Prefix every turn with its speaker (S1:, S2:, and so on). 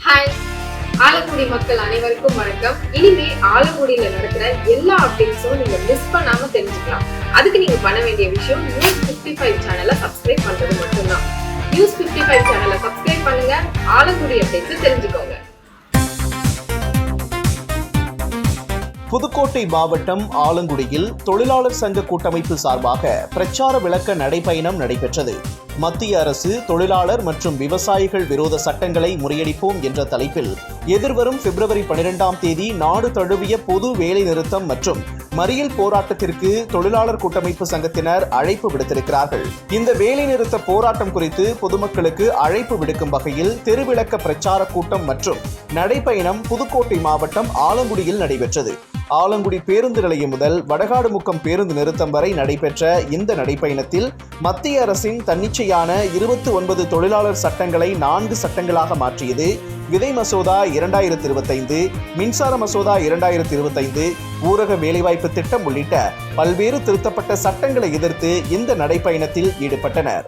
S1: Hi, Alangudi மக்கள் அனைவருக்கும் வணக்கம். இனிமே ஆலங்குடியில நடக்கிற எல்லா அப்டேட்ஸும் நீங்க மிஸ் பண்ணாம தெரிஞ்சுக்கலாம். அதுக்கு நீங்க பண்ண வேண்டிய விஷயம் நியூஸ் 55 சேனலை சப்ஸ்கிரைப் பண்றது மட்டும்தான். நியூஸ் 55 சேனலை சப்ஸ்கிரைப் பண்ணுங்க, ஆலங்குடி அப்டேட்ஸ் தெரிஞ்சுக்கோங்க.
S2: புதுக்கோட்டை மாவட்டம் ஆலங்குடியில் தொழிலாளர் சங்க கூட்டமைப்பு சார்பாக பிரச்சார விளக்க நடைபயணம் நடைபெற்றது. மத்திய அரசு தொழிலாளர் மற்றும் விவசாயிகள் விரோத சட்டங்களை முறியடிப்போம் என்ற தலைப்பில் எதிர்வரும் பிப்ரவரி 12ஆம் தேதி நாடு தழுவிய பொது வேலை நிறுத்தம் மற்றும் மறியல் போராட்டத்திற்கு தொழிலாளர் கூட்டமைப்பு சங்கத்தினர் அழைப்பு விடுத்திருக்கிறார்கள். இந்த வேலை நிறுத்த போராட்டம் குறித்து பொதுமக்களுக்கு அழைப்பு விடுக்கும் வகையில் தெருவிளக்க பிரச்சார கூட்டம் மற்றும் நடைபயணம் புதுக்கோட்டை மாவட்டம் ஆலங்குடியில் நடைபெற்றது. ஆலங்குடி பேருந்து நிலையம் முதல் வடகாடுமுக்கம் பேருந்து நிறுத்தம் வரை நடைபெற்ற இந்த நடைபயணத்தில் மத்திய அரசின் தன்னிச்சையான 29 தொழிலாளர் சட்டங்களை 4 சட்டங்களாக மாற்றியது, விதை மசோதா 2025, மின்சார மசோதா 2025, ஊரக வேலைவாய்ப்பு திட்டம் உள்ளிட்ட பல்வேறு திருத்தப்பட்ட சட்டங்களை எதிர்த்து இந்த நடைபயணத்தில் ஈடுபட்டனர்.